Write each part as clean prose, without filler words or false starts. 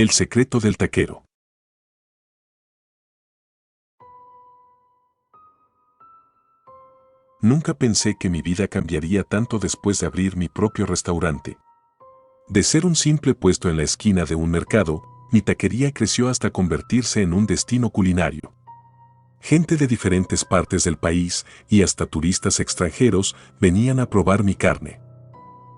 El secreto del taquero. Nunca pensé que mi vida cambiaría tanto después de abrir mi propio restaurante. De ser un simple puesto en la esquina de un mercado, mi taquería creció hasta convertirse en un destino culinario. Gente de diferentes partes del país y hasta turistas extranjeros venían a probar mi carne.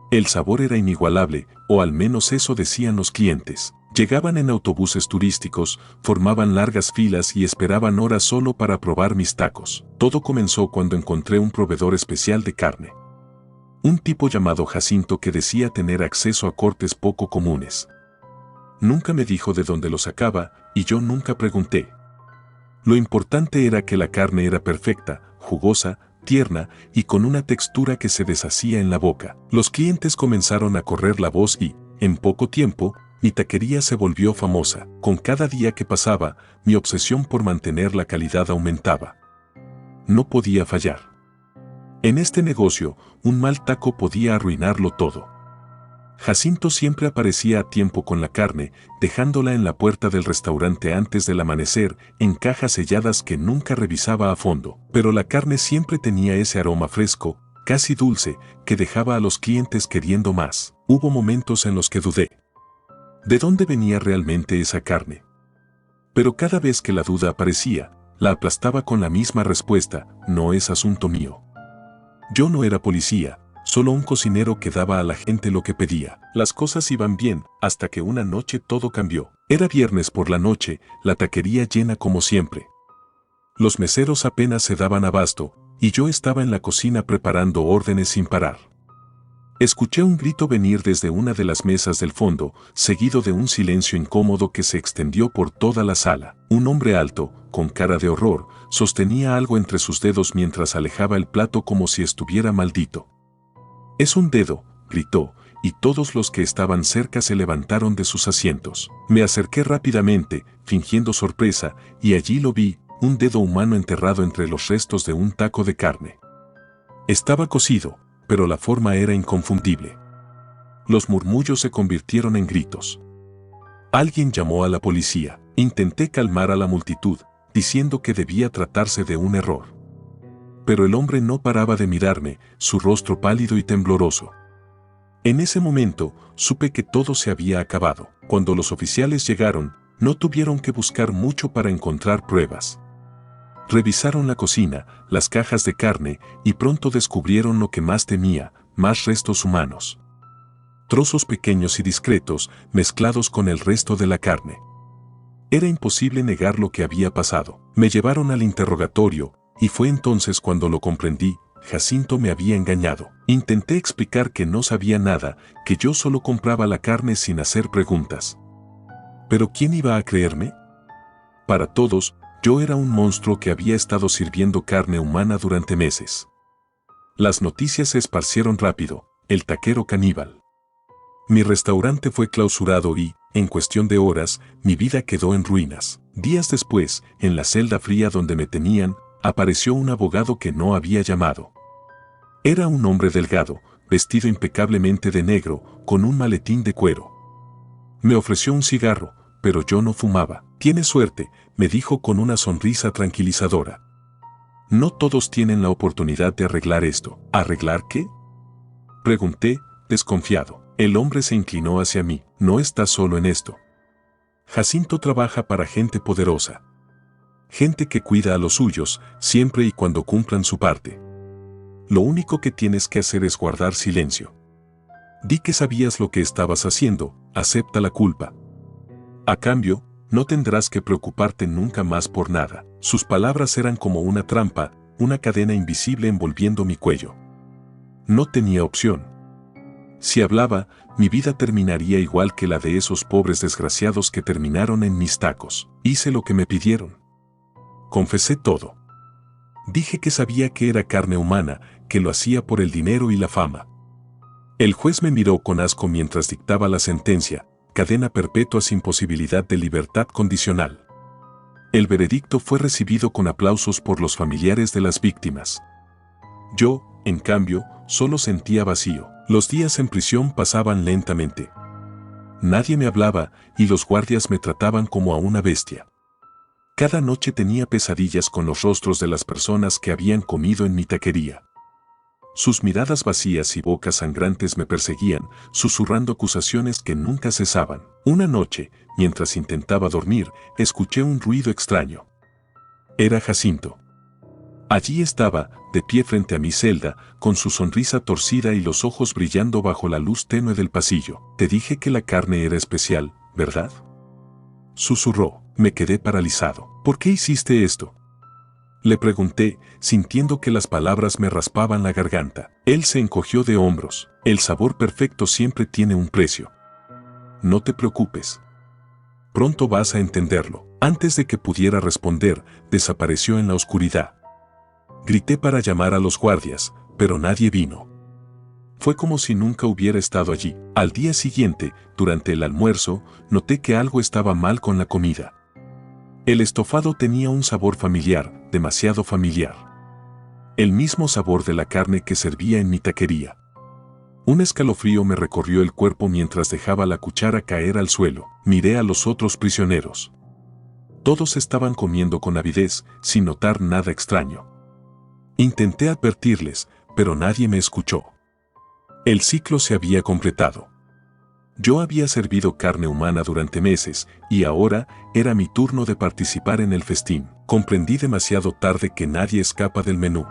El sabor era inigualable, o al menos eso decían los clientes. Llegaban en autobuses turísticos, formaban largas filas y esperaban horas solo para probar mis tacos. Todo comenzó cuando encontré un proveedor especial de carne. Un tipo llamado Jacinto que decía tener acceso a cortes poco comunes. Nunca me dijo de dónde lo sacaba y yo nunca pregunté. Lo importante era que la carne era perfecta, jugosa, tierna y con una textura que se deshacía en la boca. Los clientes comenzaron a correr la voz y, en poco tiempo, mi taquería se volvió famosa. Con cada día que pasaba, mi obsesión por mantener la calidad aumentaba. No podía fallar. En este negocio, un mal taco podía arruinarlo todo. Jacinto siempre aparecía a tiempo con la carne, dejándola en la puerta del restaurante antes del amanecer, en cajas selladas que nunca revisaba a fondo. Pero la carne siempre tenía ese aroma fresco, casi dulce, que dejaba a los clientes queriendo más. Hubo momentos en los que dudé. ¿De dónde venía realmente esa carne? Pero cada vez que la duda aparecía, la aplastaba con la misma respuesta: no es asunto mío. Yo no era policía, solo un cocinero que daba a la gente lo que pedía. Las cosas iban bien, hasta que una noche todo cambió. Era viernes por la noche, la taquería llena como siempre. Los meseros apenas se daban abasto, y yo estaba en la cocina preparando órdenes sin parar. Escuché un grito venir desde una de las mesas del fondo, seguido de un silencio incómodo que se extendió por toda la sala. Un hombre alto, con cara de horror, sostenía algo entre sus dedos mientras alejaba el plato como si estuviera maldito. «Es un dedo», gritó, y todos los que estaban cerca se levantaron de sus asientos. Me acerqué rápidamente, fingiendo sorpresa, y allí lo vi, un dedo humano enterrado entre los restos de un taco de carne. Estaba cocido, pero la forma era inconfundible. Los murmullos se convirtieron en gritos. Alguien llamó a la policía. Intenté calmar a la multitud, diciendo que debía tratarse de un error. Pero el hombre no paraba de mirarme, su rostro pálido y tembloroso. En ese momento, supe que todo se había acabado. Cuando los oficiales llegaron, no tuvieron que buscar mucho para encontrar pruebas. Revisaron la cocina, las cajas de carne, y pronto descubrieron lo que más temía: más restos humanos. Trozos pequeños y discretos, mezclados con el resto de la carne. Era imposible negar lo que había pasado. Me llevaron al interrogatorio, y fue entonces cuando lo comprendí: Jacinto me había engañado. Intenté explicar que no sabía nada, que yo solo compraba la carne sin hacer preguntas. ¿Pero quién iba a creerme? Para todos, yo era un monstruo que había estado sirviendo carne humana durante meses. Las noticias se esparcieron rápido: el taquero caníbal. Mi restaurante fue clausurado y, en cuestión de horas, mi vida quedó en ruinas. Días después, en la celda fría donde me tenían, apareció un abogado que no había llamado. Era un hombre delgado, vestido impecablemente de negro, con un maletín de cuero. Me ofreció un cigarro, pero yo no fumaba. «Tienes suerte», me dijo con una sonrisa tranquilizadora. «No todos tienen la oportunidad de arreglar esto». «¿Arreglar qué?», pregunté, desconfiado. El hombre se inclinó hacia mí. «No estás solo en esto. Jacinto trabaja para gente poderosa. Gente que cuida a los suyos, siempre y cuando cumplan su parte. Lo único que tienes que hacer es guardar silencio. Di que sabías lo que estabas haciendo, acepta la culpa. A cambio, no tendrás que preocuparte nunca más por nada». Sus palabras eran como una trampa, una cadena invisible envolviendo mi cuello. No tenía opción. Si hablaba, mi vida terminaría igual que la de esos pobres desgraciados que terminaron en mis tacos. Hice lo que me pidieron. Confesé todo. Dije que sabía que era carne humana, que lo hacía por el dinero y la fama. El juez me miró con asco mientras dictaba la sentencia: cadena perpetua sin posibilidad de libertad condicional. El veredicto fue recibido con aplausos por los familiares de las víctimas. Yo, en cambio, solo sentía vacío. Los días en prisión pasaban lentamente. Nadie me hablaba y los guardias me trataban como a una bestia. Cada noche tenía pesadillas con los rostros de las personas que habían comido en mi taquería. Sus miradas vacías y bocas sangrantes me perseguían, susurrando acusaciones que nunca cesaban. Una noche, mientras intentaba dormir, escuché un ruido extraño. Era Jacinto. Allí estaba, de pie frente a mi celda, con su sonrisa torcida y los ojos brillando bajo la luz tenue del pasillo. Te dije que la carne era especial, ¿verdad? Susurró. Me quedé paralizado. ¿Por qué hiciste esto? Le pregunté, sintiendo que las palabras me raspaban la garganta. Él se encogió de hombros. El sabor perfecto siempre tiene un precio. No te preocupes. Pronto vas a entenderlo. Antes de que pudiera responder, desapareció en la oscuridad. Grité para llamar a los guardias, pero nadie vino. Fue como si nunca hubiera estado allí. Al día siguiente, durante el almuerzo, noté que algo estaba mal con la comida. El estofado tenía un sabor familiar, demasiado familiar. El mismo sabor de la carne que servía en mi taquería. Un escalofrío me recorrió el cuerpo mientras dejaba la cuchara caer al suelo. Miré a los otros prisioneros. Todos estaban comiendo con avidez, sin notar nada extraño. Intenté advertirles, pero nadie me escuchó. El ciclo se había completado. Yo había servido carne humana durante meses, y ahora era mi turno de participar en el festín. Comprendí demasiado tarde que nadie escapa del menú.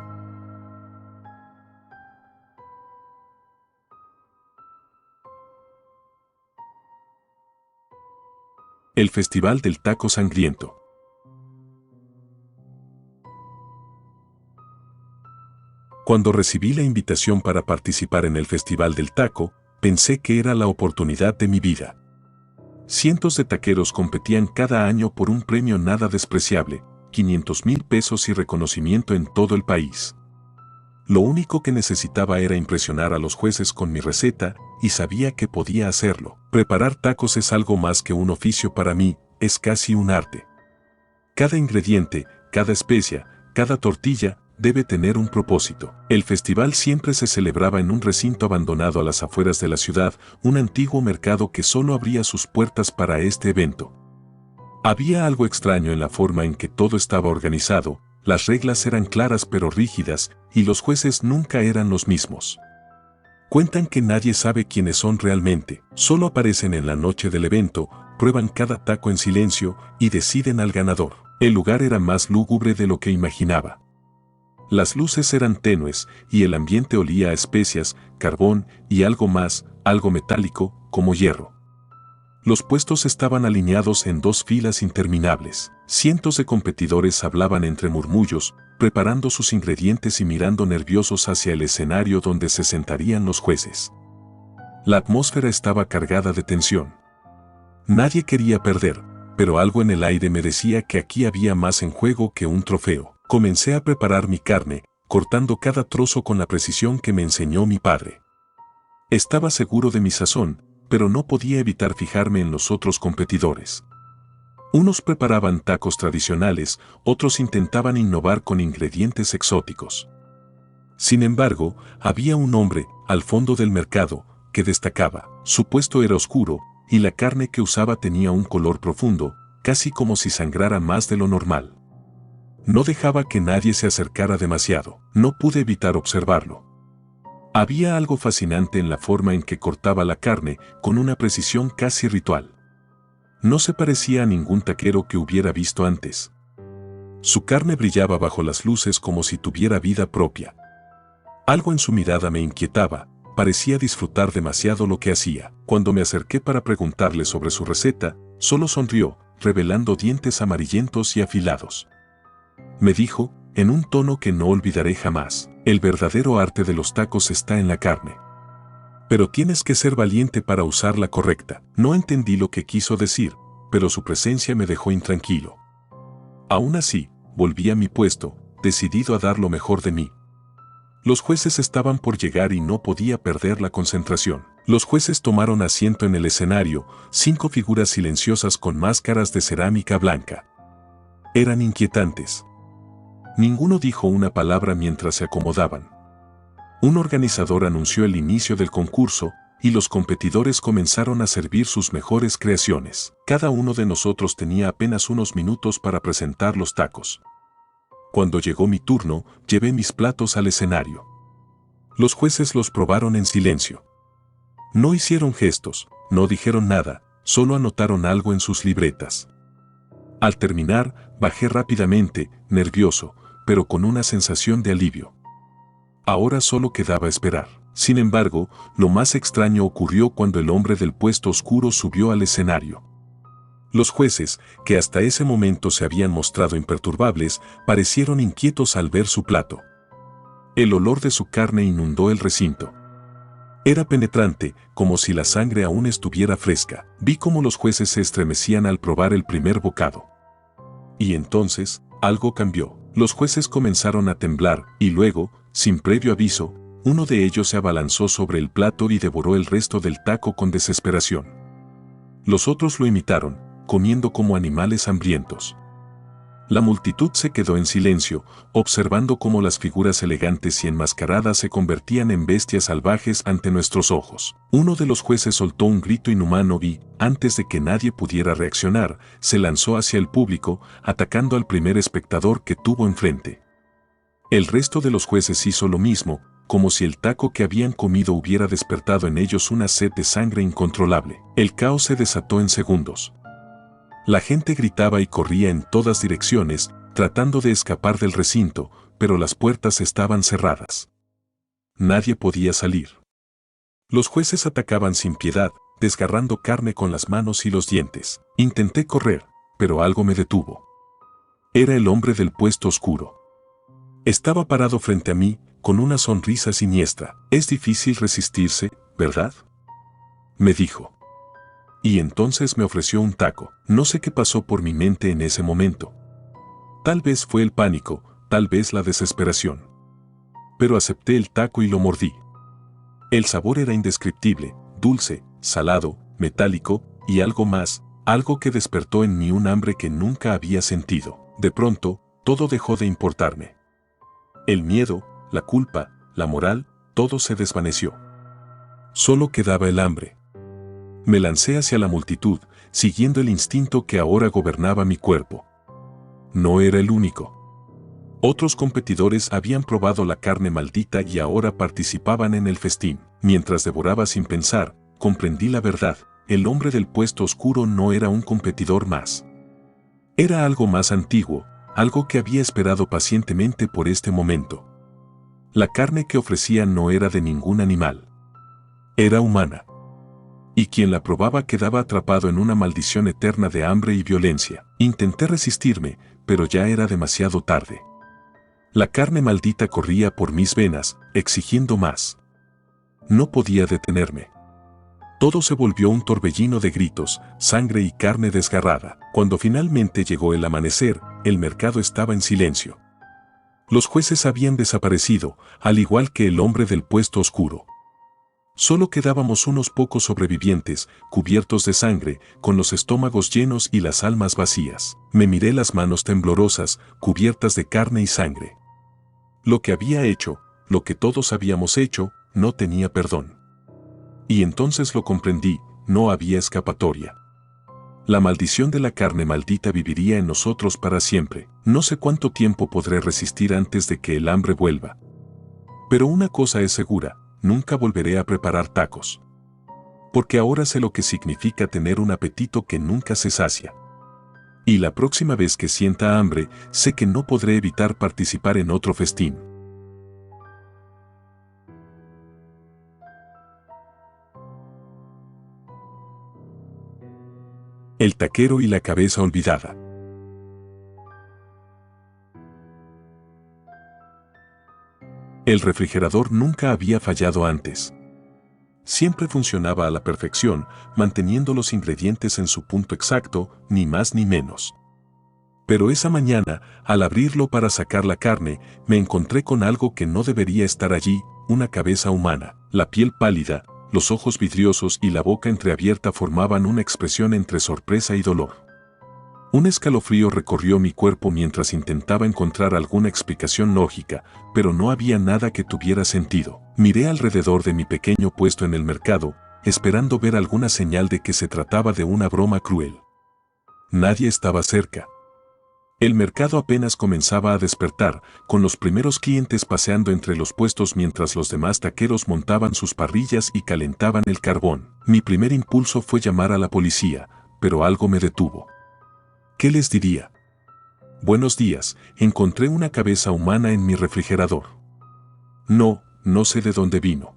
El Festival del Taco Sangriento. Cuando recibí la invitación para participar en el Festival del Taco, pensé que era la oportunidad de mi vida. Cientos de taqueros competían cada año por un premio nada despreciable, 500,000 pesos y reconocimiento en todo el país. Lo único que necesitaba era impresionar a los jueces con mi receta, y sabía que podía hacerlo. Preparar tacos es algo más que un oficio para mí, es casi un arte. Cada ingrediente, cada especia, cada tortilla, debe tener un propósito. El festival siempre se celebraba en un recinto abandonado a las afueras de la ciudad, un antiguo mercado que solo abría sus puertas para este evento. Había algo extraño en la forma en que todo estaba organizado, las reglas eran claras pero rígidas, y los jueces nunca eran los mismos. Cuentan que nadie sabe quiénes son realmente, solo aparecen en la noche del evento, prueban cada taco en silencio y deciden al ganador. El lugar era más lúgubre de lo que imaginaba. Las luces eran tenues y el ambiente olía a especias, carbón y algo más, algo metálico, como hierro. Los puestos estaban alineados en dos filas interminables. Cientos de competidores hablaban entre murmullos, preparando sus ingredientes y mirando nerviosos hacia el escenario donde se sentarían los jueces. La atmósfera estaba cargada de tensión. Nadie quería perder, pero algo en el aire me decía que aquí había más en juego que un trofeo. Comencé a preparar mi carne, cortando cada trozo con la precisión que me enseñó mi padre. Estaba seguro de mi sazón, pero no podía evitar fijarme en los otros competidores. Unos preparaban tacos tradicionales, otros intentaban innovar con ingredientes exóticos. Sin embargo, había un hombre, al fondo del mercado, que destacaba. Su puesto era oscuro, y la carne que usaba tenía un color profundo, casi como si sangrara más de lo normal. No dejaba que nadie se acercara demasiado. No pude evitar observarlo. Había algo fascinante en la forma en que cortaba la carne, con una precisión casi ritual. No se parecía a ningún taquero que hubiera visto antes. Su carne brillaba bajo las luces como si tuviera vida propia. Algo en su mirada me inquietaba, parecía disfrutar demasiado lo que hacía. Cuando me acerqué para preguntarle sobre su receta, solo sonrió, revelando dientes amarillentos y afilados. Me dijo, en un tono que no olvidaré jamás, el verdadero arte de los tacos está en la carne. Pero tienes que ser valiente para usarla correcta. No entendí lo que quiso decir, pero su presencia me dejó intranquilo. Aún así, volví a mi puesto, decidido a dar lo mejor de mí. Los jueces estaban por llegar y no podía perder la concentración. Los jueces tomaron asiento en el escenario, 5 figuras silenciosas con máscaras de cerámica blanca. Eran inquietantes. Ninguno dijo una palabra mientras se acomodaban. Un organizador anunció el inicio del concurso, y los competidores comenzaron a servir sus mejores creaciones. Cada uno de nosotros tenía apenas unos minutos para presentar los tacos. Cuando llegó mi turno, llevé mis platos al escenario. Los jueces los probaron en silencio. No hicieron gestos, no dijeron nada, solo anotaron algo en sus libretas. Al terminar, bajé rápidamente, nervioso, pero con una sensación de alivio. Ahora solo quedaba esperar. Sin embargo, lo más extraño ocurrió cuando el hombre del puesto oscuro subió al escenario. Los jueces, que hasta ese momento se habían mostrado imperturbables, parecieron inquietos al ver su plato. El olor de su carne inundó el recinto. Era penetrante, como si la sangre aún estuviera fresca. Vi cómo los jueces se estremecían al probar el primer bocado. Y entonces, algo cambió. Los jueces comenzaron a temblar, y luego, sin previo aviso, uno de ellos se abalanzó sobre el plato y devoró el resto del taco con desesperación. Los otros lo imitaron, comiendo como animales hambrientos. La multitud se quedó en silencio, observando cómo las figuras elegantes y enmascaradas se convertían en bestias salvajes ante nuestros ojos. Uno de los jueces soltó un grito inhumano y, antes de que nadie pudiera reaccionar, se lanzó hacia el público, atacando al primer espectador que tuvo enfrente. El resto de los jueces hizo lo mismo, como si el taco que habían comido hubiera despertado en ellos una sed de sangre incontrolable. El caos se desató en segundos. La gente gritaba y corría en todas direcciones, tratando de escapar del recinto, pero las puertas estaban cerradas. Nadie podía salir. Los jueces atacaban sin piedad, desgarrando carne con las manos y los dientes. Intenté correr, pero algo me detuvo. Era el hombre del puesto oscuro. Estaba parado frente a mí, con una sonrisa siniestra. Es difícil resistirse, ¿verdad?, me dijo. Y entonces me ofreció un taco. No sé qué pasó por mi mente en ese momento. Tal vez fue el pánico, tal vez la desesperación. Pero acepté el taco y lo mordí. El sabor era indescriptible, dulce, salado, metálico, y algo más, algo que despertó en mí un hambre que nunca había sentido. De pronto, todo dejó de importarme. El miedo, la culpa, la moral, todo se desvaneció. Solo quedaba el hambre. Me lancé hacia la multitud, siguiendo el instinto que ahora gobernaba mi cuerpo. No era el único. Otros competidores habían probado la carne maldita y ahora participaban en el festín. Mientras devoraba sin pensar, comprendí la verdad. El hombre del puesto oscuro no era un competidor más. Era algo más antiguo, algo que había esperado pacientemente por este momento. La carne que ofrecía no era de ningún animal. Era humana. Y quien la probaba quedaba atrapado en una maldición eterna de hambre y violencia. Intenté resistirme, pero ya era demasiado tarde. La carne maldita corría por mis venas, exigiendo más. No podía detenerme. Todo se volvió un torbellino de gritos, sangre y carne desgarrada. Cuando finalmente llegó el amanecer, el mercado estaba en silencio. Los jueces habían desaparecido, al igual que el hombre del puesto oscuro. Solo quedábamos unos pocos sobrevivientes, cubiertos de sangre, con los estómagos llenos y las almas vacías. Me miré las manos temblorosas, cubiertas de carne y sangre. Lo que había hecho, lo que todos habíamos hecho, no tenía perdón. Y entonces lo comprendí, no había escapatoria. La maldición de la carne maldita viviría en nosotros para siempre. No sé cuánto tiempo podré resistir antes de que el hambre vuelva. Pero una cosa es segura. Nunca volveré a preparar tacos. Porque ahora sé lo que significa tener un apetito que nunca se sacia. Y la próxima vez que sienta hambre, sé que no podré evitar participar en otro festín. El taquero y la cabeza olvidada. El refrigerador nunca había fallado antes. Siempre funcionaba a la perfección, manteniendo los ingredientes en su punto exacto, ni más ni menos. Pero esa mañana, al abrirlo para sacar la carne, me encontré con algo que no debería estar allí, una cabeza humana. La piel pálida, los ojos vidriosos y la boca entreabierta formaban una expresión entre sorpresa y dolor. Un escalofrío recorrió mi cuerpo mientras intentaba encontrar alguna explicación lógica, pero no había nada que tuviera sentido. Miré alrededor de mi pequeño puesto en el mercado, esperando ver alguna señal de que se trataba de una broma cruel. Nadie estaba cerca. El mercado apenas comenzaba a despertar, con los primeros clientes paseando entre los puestos mientras los demás taqueros montaban sus parrillas y calentaban el carbón. Mi primer impulso fue llamar a la policía, pero algo me detuvo. ¿Qué les diría? Buenos días, encontré una cabeza humana en mi refrigerador. No sé de dónde vino.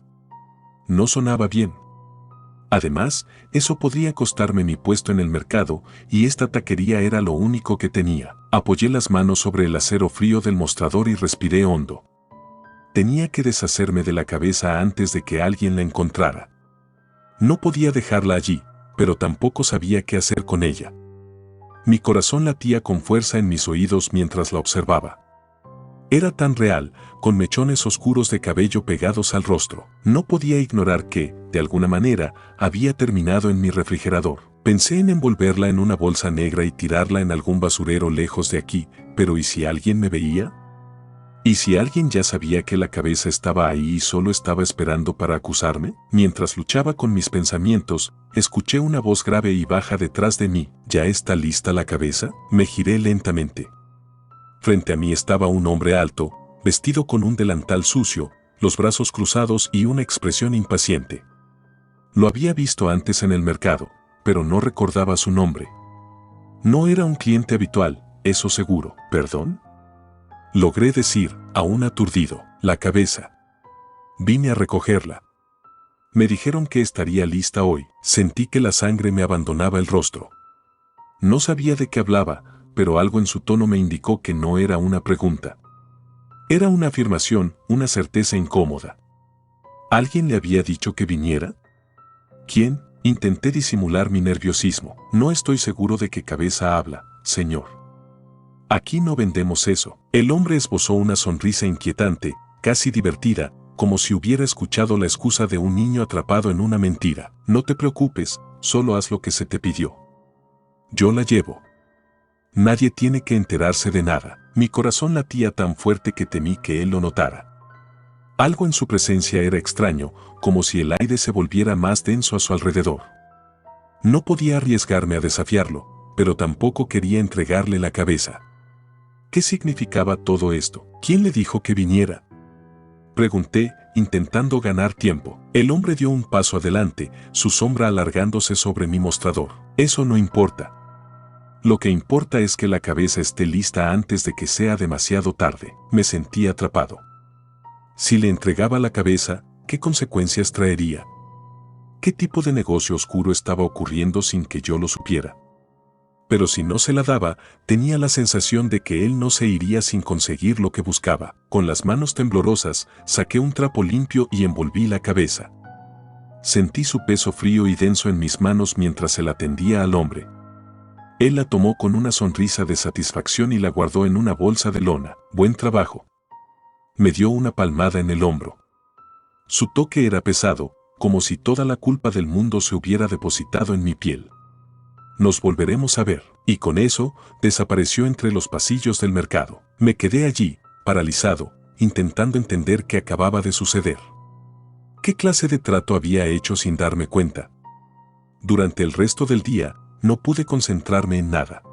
No sonaba bien. Además, eso podría costarme mi puesto en el mercado, y esta taquería era lo único que tenía. Apoyé las manos sobre el acero frío del mostrador y respiré hondo. Tenía que deshacerme de la cabeza antes de que alguien la encontrara. No podía dejarla allí, pero tampoco sabía qué hacer con ella. Mi corazón latía con fuerza en mis oídos mientras la observaba. Era tan real, con mechones oscuros de cabello pegados al rostro. No podía ignorar que, de alguna manera, había terminado en mi refrigerador. Pensé en envolverla en una bolsa negra y tirarla en algún basurero lejos de aquí, pero ¿y si alguien me veía? ¿Y si alguien ya sabía que la cabeza estaba ahí y solo estaba esperando para acusarme? Mientras luchaba con mis pensamientos, escuché una voz grave y baja detrás de mí. ¿Ya está lista la cabeza? Me giré lentamente. Frente a mí estaba un hombre alto, vestido con un delantal sucio, los brazos cruzados y una expresión impaciente. Lo había visto antes en el mercado, pero no recordaba su nombre. No era un cliente habitual, eso seguro. ¿Perdón? Logré decir, aún aturdido, la cabeza. Vine a recogerla. Me dijeron que estaría lista hoy. Sentí que la sangre me abandonaba el rostro. No sabía de qué hablaba, pero algo en su tono me indicó que no era una pregunta. Era una afirmación, una certeza incómoda. ¿Alguien le había dicho que viniera? ¿Quién? Intenté disimular mi nerviosismo. No estoy seguro de qué cabeza habla, señor. Aquí no vendemos eso. El hombre esbozó una sonrisa inquietante, casi divertida, como si hubiera escuchado la excusa de un niño atrapado en una mentira. No te preocupes, solo haz lo que se te pidió. Yo la llevo. Nadie tiene que enterarse de nada. Mi corazón latía tan fuerte que temí que él lo notara. Algo en su presencia era extraño, como si el aire se volviera más denso a su alrededor. No podía arriesgarme a desafiarlo, pero tampoco quería entregarle la cabeza. ¿Qué significaba todo esto? ¿Quién le dijo que viniera? Pregunté, intentando ganar tiempo. El hombre dio un paso adelante, su sombra alargándose sobre mi mostrador. Eso no importa. Lo que importa es que la cabeza esté lista antes de que sea demasiado tarde. Me sentí atrapado. Si le entregaba la cabeza, ¿qué consecuencias traería? ¿Qué tipo de negocio oscuro estaba ocurriendo sin que yo lo supiera? Pero si no se la daba, tenía la sensación de que él no se iría sin conseguir lo que buscaba. Con las manos temblorosas, saqué un trapo limpio y envolví la cabeza. Sentí su peso frío y denso en mis manos mientras se la tendía al hombre. Él la tomó con una sonrisa de satisfacción y la guardó en una bolsa de lona. Buen trabajo. Me dio una palmada en el hombro. Su toque era pesado, como si toda la culpa del mundo se hubiera depositado en mi piel. Nos volveremos a ver. Y con eso, desapareció entre los pasillos del mercado. Me quedé allí, paralizado, intentando entender qué acababa de suceder. ¿Qué clase de trato había hecho sin darme cuenta? Durante el resto del día, no pude concentrarme en nada.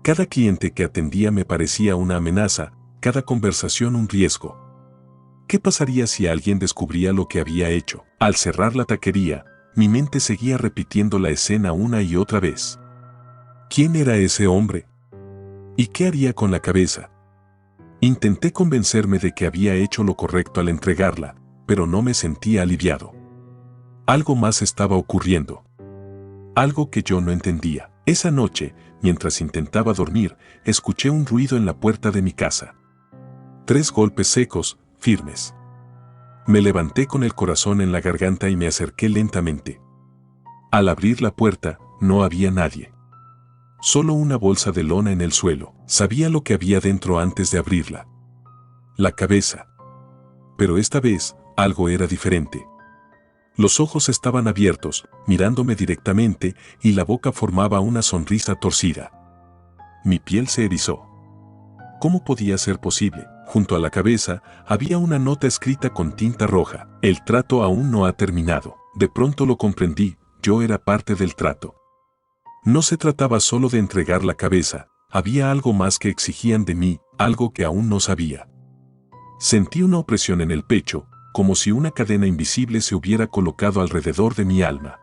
Cada cliente que atendía me parecía una amenaza, cada conversación un riesgo. ¿Qué pasaría si alguien descubría lo que había hecho? Al cerrar la taquería, mi mente seguía repitiendo la escena una y otra vez. ¿Quién era ese hombre? ¿Y qué haría con la cabeza? Intenté convencerme de que había hecho lo correcto al entregarla, pero no me sentía aliviado. Algo más estaba ocurriendo. Algo que yo no entendía. Esa noche, mientras intentaba dormir, escuché un ruido en la puerta de mi casa. 3 golpes secos, firmes. Me levanté con el corazón en la garganta y me acerqué lentamente. Al abrir la puerta, no había nadie. Solo una bolsa de lona en el suelo. Sabía lo que había dentro antes de abrirla. La cabeza. Pero esta vez, algo era diferente. Los ojos estaban abiertos, mirándome directamente, y la boca formaba una sonrisa torcida. Mi piel se erizó. ¿Cómo podía ser posible? Junto a la cabeza había una nota escrita con tinta roja. El trato aún no ha terminado. De pronto lo comprendí, yo era parte del trato. No se trataba solo de entregar la cabeza, había algo más que exigían de mí, algo que aún no sabía. Sentí una opresión en el pecho, como si una cadena invisible se hubiera colocado alrededor de mi alma.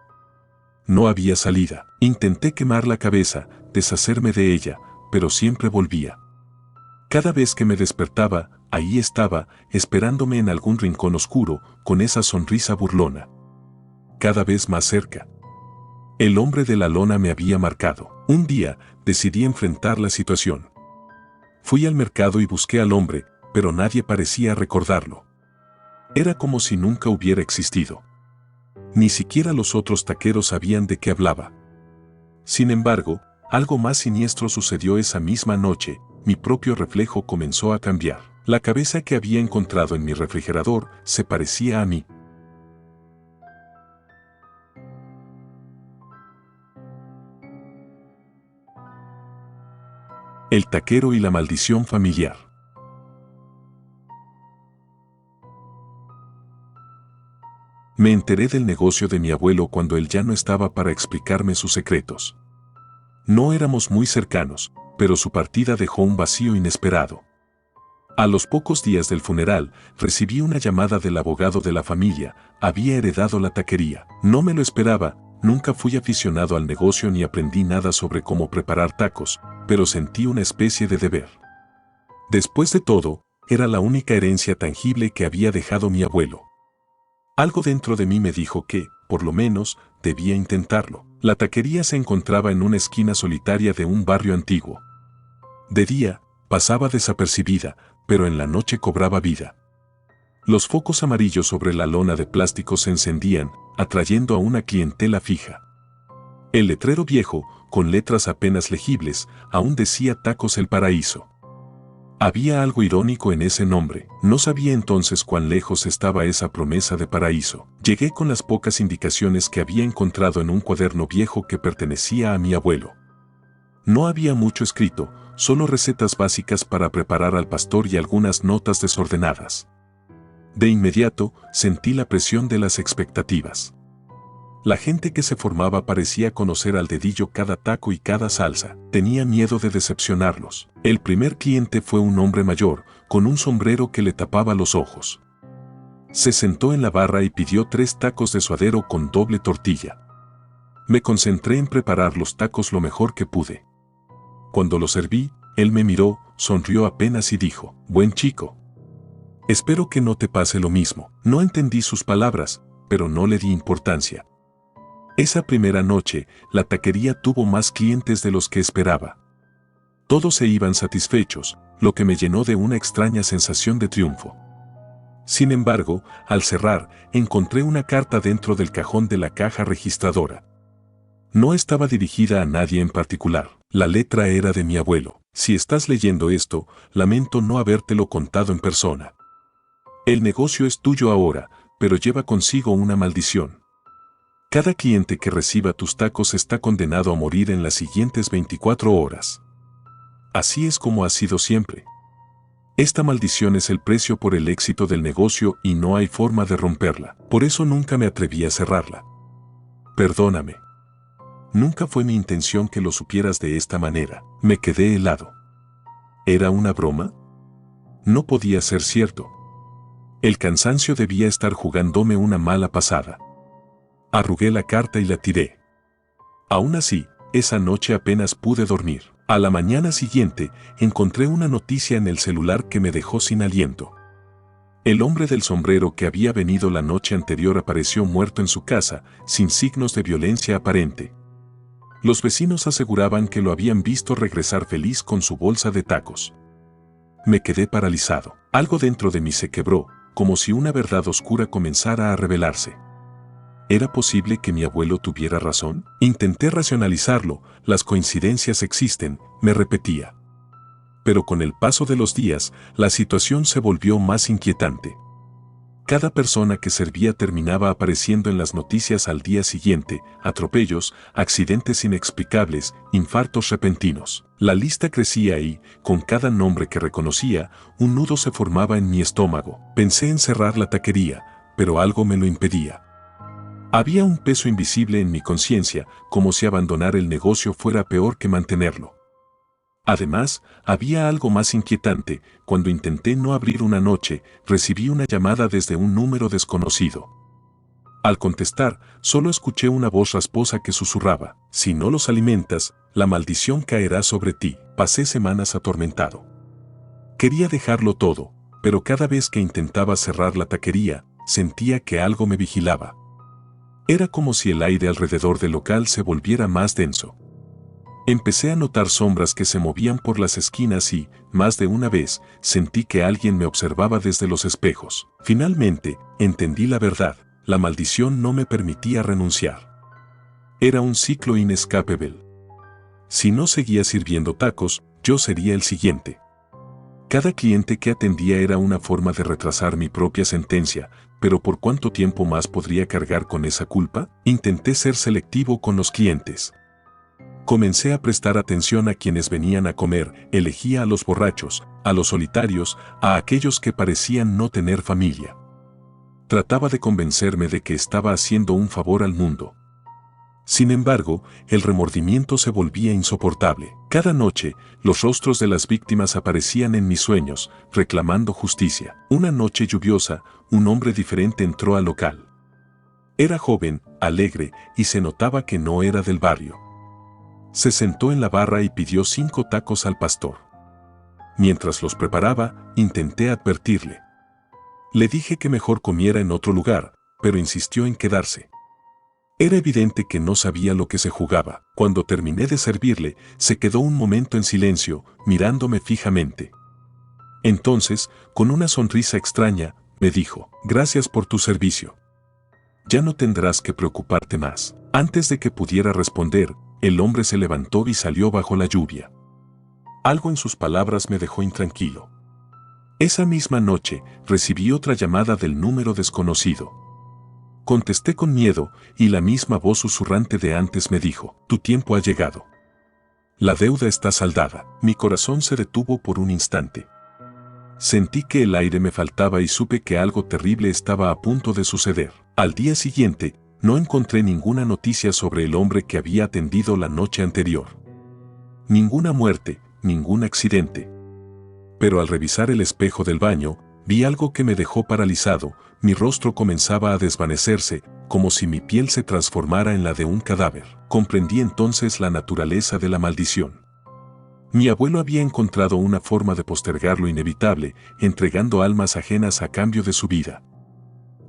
No había salida. Intenté quemar la cabeza, deshacerme de ella, pero siempre volvía. Cada vez que me despertaba, ahí estaba, esperándome en algún rincón oscuro, con esa sonrisa burlona. Cada vez más cerca. El hombre de la lona me había marcado. Un día, decidí enfrentar la situación. Fui al mercado y busqué al hombre, pero nadie parecía recordarlo. Era como si nunca hubiera existido. Ni siquiera los otros taqueros sabían de qué hablaba. Sin embargo, algo más siniestro sucedió esa misma noche, mi propio reflejo comenzó a cambiar. La cabeza que había encontrado en mi refrigerador se parecía a mí. El taquero y la maldición familiar. Me enteré del negocio de mi abuelo cuando él ya no estaba para explicarme sus secretos. No éramos muy cercanos, pero su partida dejó un vacío inesperado. A los pocos días del funeral, recibí una llamada del abogado de la familia, había heredado la taquería. No me lo esperaba, nunca fui aficionado al negocio ni aprendí nada sobre cómo preparar tacos, pero sentí una especie de deber. Después de todo, era la única herencia tangible que había dejado mi abuelo. Algo dentro de mí me dijo que, por lo menos, debía intentarlo. La taquería se encontraba en una esquina solitaria de un barrio antiguo. De día, pasaba desapercibida, pero en la noche cobraba vida. Los focos amarillos sobre la lona de plástico se encendían, atrayendo a una clientela fija. El letrero viejo, con letras apenas legibles, aún decía Tacos El Paraíso. Había algo irónico en ese nombre, no sabía entonces cuán lejos estaba esa promesa de paraíso. Llegué con las pocas indicaciones que había encontrado en un cuaderno viejo que pertenecía a mi abuelo. No había mucho escrito, solo recetas básicas para preparar al pastor y algunas notas desordenadas. De inmediato, sentí la presión de las expectativas. La gente que se formaba parecía conocer al dedillo cada taco y cada salsa. Tenía miedo de decepcionarlos. El primer cliente fue un hombre mayor, con un sombrero que le tapaba los ojos. Se sentó en la barra y pidió 3 tacos de suadero con doble tortilla. Me concentré en preparar los tacos lo mejor que pude. Cuando los serví, él me miró, sonrió apenas y dijo, «Buen chico. Espero que no te pase lo mismo». No entendí sus palabras, pero no le di importancia. Esa primera noche, la taquería tuvo más clientes de los que esperaba. Todos se iban satisfechos, lo que me llenó de una extraña sensación de triunfo. Sin embargo, al cerrar, encontré una carta dentro del cajón de la caja registradora. No estaba dirigida a nadie en particular. La letra era de mi abuelo. Si estás leyendo esto, lamento no habértelo contado en persona. El negocio es tuyo ahora, pero lleva consigo una maldición. Cada cliente que reciba tus tacos está condenado a morir en las siguientes 24 horas. Así es como ha sido siempre. Esta maldición es el precio por el éxito del negocio y no hay forma de romperla. Por eso nunca me atreví a cerrarla. Perdóname. Nunca fue mi intención que lo supieras de esta manera. Me quedé helado. ¿Era una broma? No podía ser cierto. El cansancio debía estar jugándome una mala pasada. Arrugué la carta y la tiré. Aún así, esa noche apenas pude dormir. A la mañana siguiente, encontré una noticia en el celular que me dejó sin aliento. El hombre del sombrero que había venido la noche anterior apareció muerto en su casa, sin signos de violencia aparente. Los vecinos aseguraban que lo habían visto regresar feliz con su bolsa de tacos. Me quedé paralizado. Algo dentro de mí se quebró, como si una verdad oscura comenzara a revelarse. ¿Era posible que mi abuelo tuviera razón? Intenté racionalizarlo, las coincidencias existen, me repetía. Pero con el paso de los días, la situación se volvió más inquietante. Cada persona que servía terminaba apareciendo en las noticias al día siguiente, atropellos, accidentes inexplicables, infartos repentinos. La lista crecía y, con cada nombre que reconocía, un nudo se formaba en mi estómago. Pensé en cerrar la taquería, pero algo me lo impedía. Había un peso invisible en mi conciencia, como si abandonar el negocio fuera peor que mantenerlo. Además, había algo más inquietante. Cuando intenté no abrir una noche, recibí una llamada desde un número desconocido. Al contestar, solo escuché una voz rasposa que susurraba: si no los alimentas, la maldición caerá sobre ti. Pasé semanas atormentado. Quería dejarlo todo, pero cada vez que intentaba cerrar la taquería, sentía que algo me vigilaba. Era como si el aire alrededor del local se volviera más denso. Empecé a notar sombras que se movían por las esquinas y, más de una vez, sentí que alguien me observaba desde los espejos. Finalmente, entendí la verdad: la maldición no me permitía renunciar. Era un ciclo inescapable. Si no seguía sirviendo tacos, yo sería el siguiente. Cada cliente que atendía era una forma de retrasar mi propia sentencia, pero ¿por cuánto tiempo más podría cargar con esa culpa? Intenté ser selectivo con los clientes. Comencé a prestar atención a quienes venían a comer, elegía a los borrachos, a los solitarios, a aquellos que parecían no tener familia. Trataba de convencerme de que estaba haciendo un favor al mundo. Sin embargo, el remordimiento se volvía insoportable. Cada noche, los rostros de las víctimas aparecían en mis sueños, reclamando justicia. Una noche lluviosa, un hombre diferente entró al local. Era joven, alegre, y se notaba que no era del barrio. Se sentó en la barra y pidió 5 tacos al pastor. Mientras los preparaba, intenté advertirle. Le dije que mejor comiera en otro lugar, pero insistió en quedarse. Era evidente que no sabía lo que se jugaba. Cuando terminé de servirle, se quedó un momento en silencio, mirándome fijamente. Entonces, con una sonrisa extraña, me dijo: gracias por tu servicio. Ya no tendrás que preocuparte más. Antes de que pudiera responder, el hombre se levantó y salió bajo la lluvia. Algo en sus palabras me dejó intranquilo. Esa misma noche, recibí otra llamada del número desconocido. Contesté con miedo, y la misma voz susurrante de antes me dijo: tu tiempo ha llegado. La deuda está saldada. Mi corazón se detuvo por un instante. Sentí que el aire me faltaba y supe que algo terrible estaba a punto de suceder. Al día siguiente, no encontré ninguna noticia sobre el hombre que había atendido la noche anterior. Ninguna muerte, ningún accidente. Pero al revisar el espejo del baño, vi algo que me dejó paralizado. Mi rostro comenzaba a desvanecerse, como si mi piel se transformara en la de un cadáver. Comprendí entonces la naturaleza de la maldición. Mi abuelo había encontrado una forma de postergar lo inevitable, entregando almas ajenas a cambio de su vida.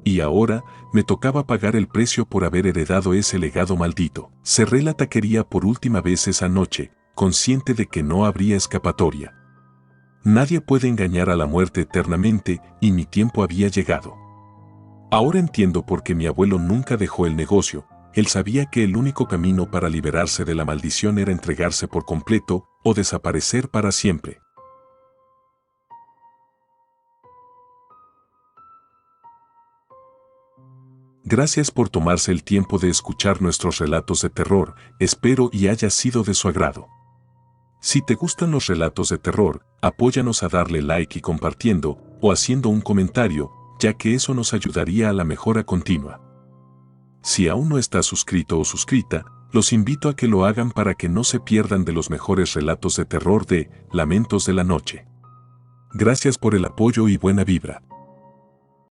Y ahora, me tocaba pagar el precio por haber heredado ese legado maldito. Cerré la taquería por última vez esa noche, consciente de que no habría escapatoria. Nadie puede engañar a la muerte eternamente, y mi tiempo había llegado. Ahora entiendo por qué mi abuelo nunca dejó el negocio. Él sabía que el único camino para liberarse de la maldición era entregarse por completo o desaparecer para siempre. Gracias por tomarse el tiempo de escuchar nuestros relatos de terror. Espero y haya sido de su agrado. Si te gustan los relatos de terror, apóyanos a darle like y compartiendo, o haciendo un comentario, ya que eso nos ayudaría a la mejora continua. Si aún no estás suscrito o suscrita, los invito a que lo hagan para que no se pierdan de los mejores relatos de terror de Lamentos de la Noche. Gracias por el apoyo y buena vibra.